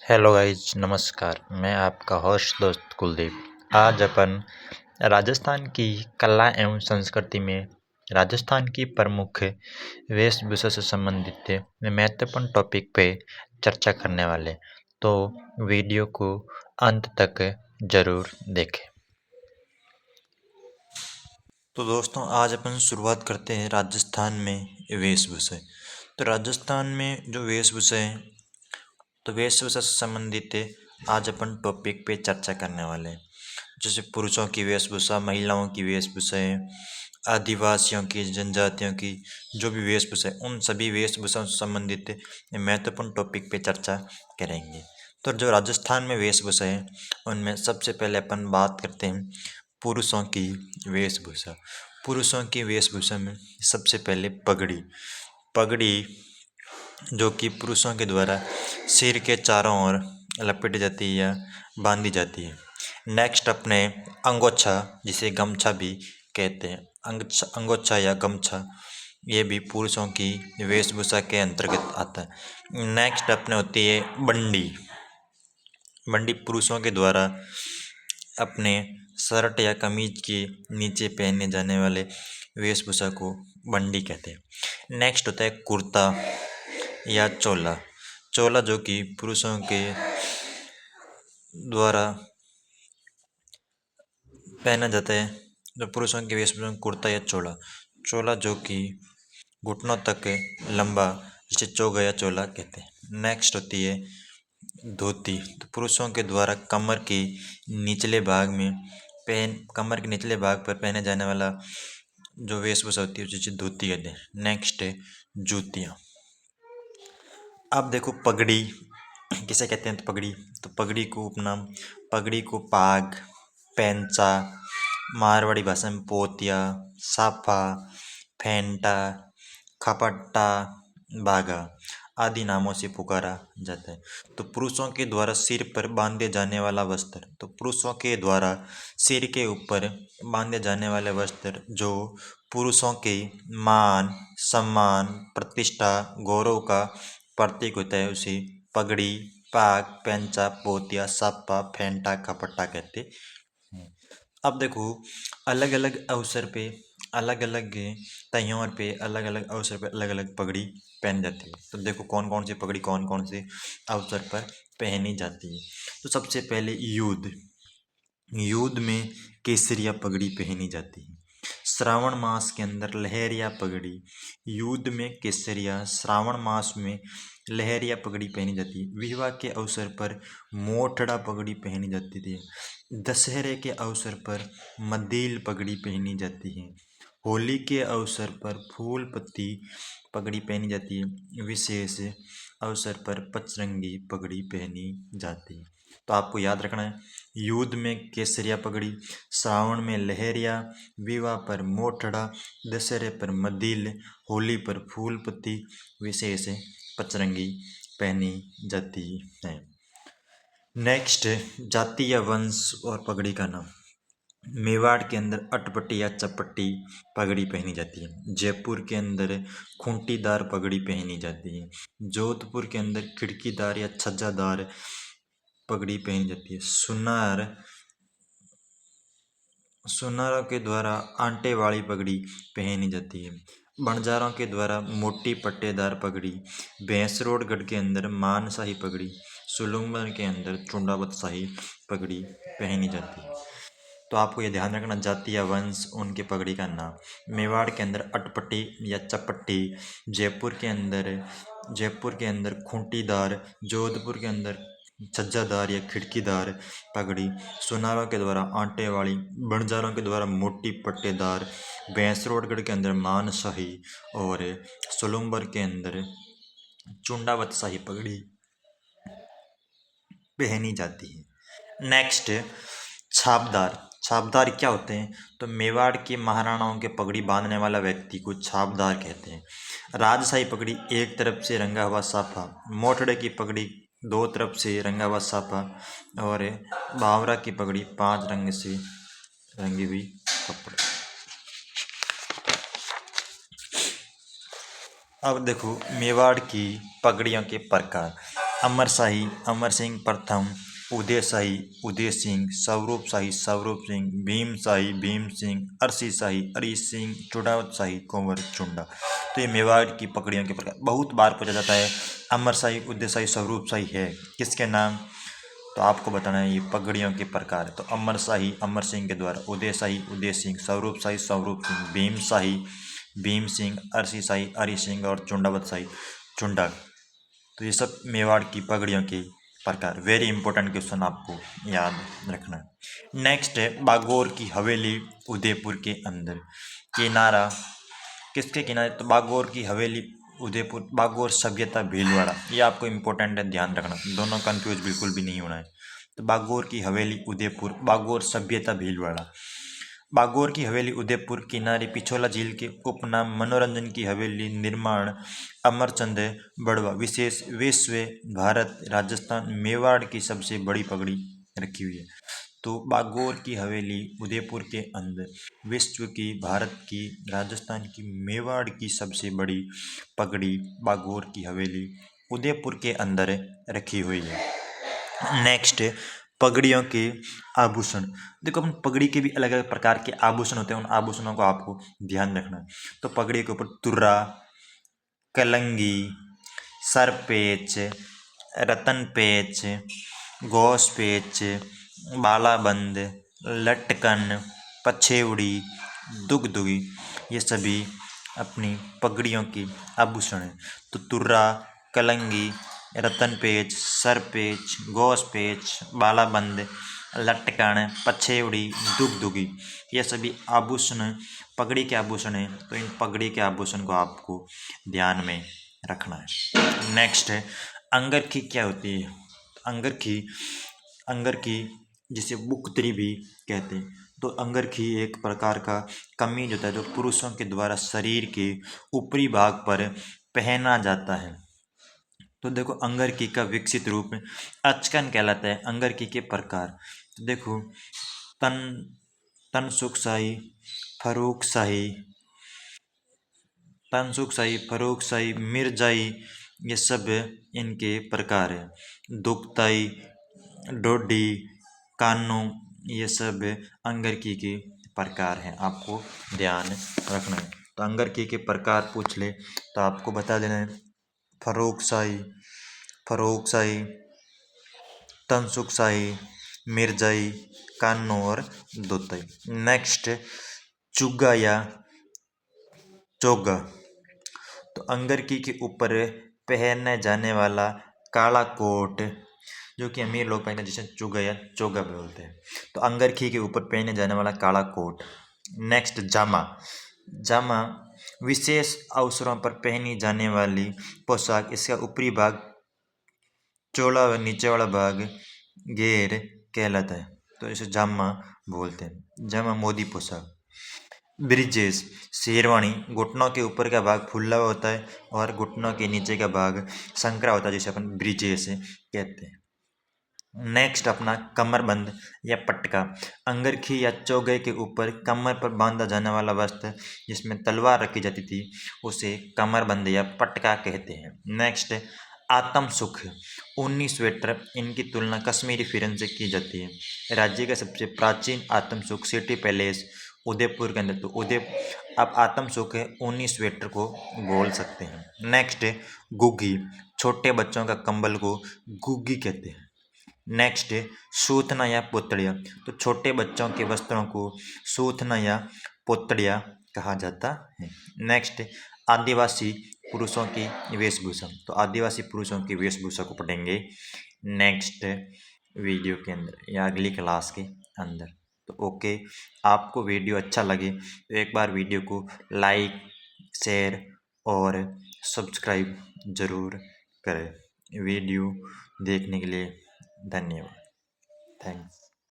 Hello guys, नमस्कार। मैं आपका होस्ट दोस्त कुलदीप। आज अपन राजस्थान की कला एवं संस्कृति में राजस्थान की प्रमुख वेशभूषा से संबंधित महत्वपूर्ण टॉपिक पे चर्चा करने वाले। तो वीडियो को अंत तक जरूर देखें। तो दोस्तों, आज अपन शुरुआत करते हैं राजस्थान में वेशभूषा। तो राजस्थान में जो वेशभूषा है, तो वेशभूषा से संबंधित आज अपन टॉपिक पे चर्चा करने वाले हैं। जैसे पुरुषों की वेशभूषा, महिलाओं की वेशभूषा है, आदिवासियों की, जनजातियों की जो भी वेशभूषा है, उन सभी वेशभूषाओं से संबंधित महत्वपूर्ण टॉपिक पे चर्चा करेंगे। तो जो राजस्थान में वेशभूषा है, उनमें सबसे पहले अपन बात करते हैं पुरुषों की वेशभूषा। पुरुषों की वेशभूषा में सबसे पहले पगड़ी। पगड़ी जो कि पुरुषों के द्वारा सिर के चारों ओर लपेटी जाती है या बांधी जाती है। नेक्स्ट अपने अंगोछा, जिसे गमछा भी कहते हैं, अंगोछा या गमछा, ये भी पुरुषों की वेशभूषा के अंतर्गत आता है। नेक्स्ट अपने होती है बंडी। बंडी पुरुषों के द्वारा अपने शर्ट या कमीज के नीचे पहने जाने वाले वेशभूषा को बंडी कहते हैं। नेक्स्ट होता है कुर्ता या चोला। चोला जो कि पुरुषों के द्वारा पहना जाता है। जो पुरुषों के वेशभूषा में कुर्ता या चोला। चोला जो कि घुटनों तक लंबा, जिसे चौगा या चोला कहते हैं। नेक्स्ट होती है धोती। तो पुरुषों के द्वारा कमर के निचले भाग में कमर के निचले भाग पर पहने जाने वाला जो वेशभूषा होती है, जिसे धोती कहते हैं। नेक्स्ट है जूतियाँ। अब देखो पगड़ी किसे कहते हैं। तो पगड़ी को उपनाम, पगड़ी को पाग, पैंचा, मारवाड़ी भाषा में पोतिया, साफा, फेंटा, खपट्टा, बागा आदि नामों से पुकारा जाता है। तो पुरुषों के द्वारा सिर पर बांधे जाने वाला वस्त्र। तो पुरुषों के द्वारा सिर के ऊपर बांधे जाने वाले वस्त्र जो पुरुषों के मान, सम्मान, प्रतिष्ठा, गौरव का प्रतीक होता है, उसे पगड़ी, पाग, पैंचा, पोतिया, सापा, फेंटा, खपट्टा कहते हैं। अब देखो, अलग अलग अवसर पे, अलग अलग त्योहार पे, अलग अलग अवसर पे अलग अलग पगड़ी पहनी जाती है। तो देखो कौन कौन सी पगड़ी कौन कौन से अवसर पर पहनी जाती है। तो सबसे पहले युद्ध। युद्ध में केसरिया पगड़ी पहनी जाती है। श्रावण मास के अंदर लहरिया पगड़ी। युद्ध में केसरिया, श्रावण मास में लहरिया पगड़ी पहनी जाती है। विवाह के अवसर पर मोठड़ा पगड़ी पहनी जाती थी। दशहरे के अवसर पर मदील पगड़ी पहनी जाती है। होली के अवसर पर फूल पत्ती पगड़ी पहनी जाती है। विशेष अवसर पर पचरंगी पगड़ी पहनी जाती है। तो आपको याद रखना है, युद्ध में केसरिया पगड़ी, श्रावण में लहरिया, विवाह पर मोठड़ा, दशहरे पर मदील, होली पर फूल पत्ती, विशेष पचरंगी पहनी जाती है। नेक्स्ट, जाति या वंश और पगड़ी का नाम। मेवाड़ के अंदर अटपटी या चपट्टी पगड़ी पहनी जाती है। जयपुर के अंदर खूंटीदार पगड़ी पहनी जाती है। जोधपुर के अंदर खिड़कीदार या छज्जादार पगड़ी पहनी जाती है। सुनारों के द्वारा आंटे वाली पगड़ी पहनी जाती है। बंजारों के द्वारा मोटी पट्टेदार पगड़ी। भैंसरोडगढ़ के अंदर मानशाही पगड़ी, सुलूंबर के अंदर चुंडावत शाही पगड़ी पहनी जाती है। तो आपको ये ध्यान रखना, जाति या वंश, उनके पगड़ी का नाम। मेवाड़ के अंदर अटपटी या चपट्टी, जयपुर के अंदर खूंटीदार, जोधपुर के अंदर छज्जादार या खिड़कीदार पगड़ी, सुनारों के द्वारा आंटे वाली, बंजारों के द्वारा मोटी पट्टेदार, भैंसरोडगढ़ के अंदर मानशाही और सोलुम्बर के अंदर चुंडावत शाही पगड़ी पहनी जाती है। नेक्स्ट, छापदार। छापदार क्या होते हैं। तो मेवाड़ के महाराणाओं के पगड़ी बांधने वाला व्यक्ति को छापदार कहते हैं। राजशाही पगड़ी एक तरफ से रंगा हुआ साफा, मोठड़े की पगड़ी दो तरफ से रंगा हुआ साफा, और बावरा की पगड़ी 5 रंग से रंगी हुई कपड़े। अब देखो मेवाड़ की पगड़ियों के प्रकार। अमरशाही अमर सिंह प्रथम, उदयशाही उदय सिंह, स्वरूप सिंह, भीम सिंह, अरसी सिंह, चुड़ावत कुंवर चुंडा। तो ये मेवाड़ की पगड़ियों के प्रकार बहुत बार पूछा जाता है। अमरशाही उदयशाही स्वरूपशाही है किसके नाम, तो आपको बताना है ये पगड़ियों के प्रकार है। तो अमरशाही अमर सिंह के द्वारा, उदयशाही उदय सिंह, स्वरूप सिंह, भीम सिंह, अरी सिंह और चुंडावत शाही चुंडा। तो ये सब मेवाड़ की पगड़ियों के प्रकार। वेरी इंपॉर्टेंट क्वेश्चन आपको याद रखना है। नेक्स्ट है बागोर की हवेली उदयपुर के अंदर। किनारा किसके किनारे, तो बागोर की हवेली उदयपुर, बागोर सभ्यता भीलवाड़ा। ये आपको इंपॉर्टेंट है, ध्यान रखना, दोनों कंफ्यूज बिल्कुल भी नहीं होना है। तो बागोर की हवेली उदयपुर, बागोर सभ्यता भीलवाड़ा। बागोर की हवेली उदयपुर किनारे पिछोला झील के उपनाम मनोरंजन की हवेली निर्माण अमरचंद बड़वा विशेष विश्व भारत राजस्थान मेवाड़ की सबसे बड़ी पगड़ी रखी हुई है। तो बागोर की हवेली उदयपुर के अंदर विश्व की, भारत की, राजस्थान की, मेवाड़ की सबसे बड़ी पगड़ी बागोर की हवेली उदयपुर के अंदर रखी हुई है। नेक्स्ट पगड़ियों के आभूषण। देखो अपन पगड़ी के भी अलग अलग प्रकार के आभूषण होते हैं, उन आभूषणों को आपको ध्यान रखना है। तो पगड़ी के ऊपर तुर्रा, कलंगी, सरपेच, रतन पेच, गौस पेच, बालाबंद, लटकन, पछेवड़ी, दुगदुगी, ये सभी अपनी पगड़ियों की आभूषण हैं। तो तुर्रा, कलंगी, रतन पेच, सरपेच, गौस पेच, बालाबंद, लटकन, पछेवड़ी, दुगदुगी, ये सभी आभूषण पगड़ी के आभूषण हैं। तो इन पगड़ी के आभूषण को आपको ध्यान में रखना है। नेक्स्ट है अंगरखी क्या होती है। अंगरखी जिसे बुकतरी भी कहते हैं। तो अंगरखी एक प्रकार का कमीज होता है जो पुरुषों के द्वारा शरीर के ऊपरी भाग पर पहना जाता है। तो देखो अंगरखी का विकसित रूप अचकन कहलाता है। अंगरखी के प्रकार तो देखो तन तनसुखशाही, फर्रुखशाही, मिर्जाई, ये सब इनके प्रकार हैं। दुगताई, डोडी, कानू, ये सब अंगरखी के प्रकार हैं, आपको ध्यान रखना है। तो अंगरखी के प्रकार पूछ ले तो आपको बता देना है फर्रुखशाही, तनसुखशाही, मिर्जाई, कानू और दोताई। नेक्स्ट चुग्गा या चोगा। तो अंगरखी के ऊपर पहने जाने वाला काला कोट जो कि अमीर लोग पहने, जिसे चुगा या चोगा बोलते हैं। तो अंगरखी के ऊपर पहने जाने वाला काला कोट। नेक्स्ट जामा विशेष अवसरों पर पहनी जाने वाली पोशाक। इसका ऊपरी भाग चोला व नीचे वाला भाग घेर कहलाता है। तो इसे जामा बोलते हैं। जामा मोदी पोशाक। ब्रिजेस शेरवानी, घुटनों के ऊपर का भाग फुला हुआ होता है और घुटनों के नीचे का भाग संकरा होता है, जिसे अपन ब्रिजेस कहते हैं। नेक्स्ट अपना कमरबंद या पटका। अंगरखी या चौगे के ऊपर कमर पर बांधा जाने वाला वस्त्र जिसमें तलवार रखी जाती थी उसे कमरबंद या पटका कहते हैं। नेक्स्ट आत्म सुख, ऊनी स्वेटर, इनकी तुलना कश्मीरी फिरन से की जाती है। राज्य का सबसे प्राचीन आत्म सुख सिटी पैलेस उदयपुर के अंदर। तो अब आत्म सुख है, ऊनी स्वेटर को बोल सकते हैं। नेक्स्ट गुग्गी, छोटे बच्चों का कंबल को गुग्गी कहते हैं। नेक्स्ट सूथना या पोतड़िया। तो छोटे बच्चों के वस्त्रों को सूथना या पोतड़िया कहा जाता है। नेक्स्ट आदिवासी पुरुषों की वेशभूषा। तो आदिवासी पुरुषों की वेशभूषा को पढ़ेंगे नेक्स्ट वीडियो के अंदर या अगली क्लास के अंदर। तो ओके, आपको वीडियो अच्छा लगे तो एक बार वीडियो को लाइक, शेयर और सब्सक्राइब ज़रूर करें। वीडियो देखने के लिए धन्यवाद। थैंक्स।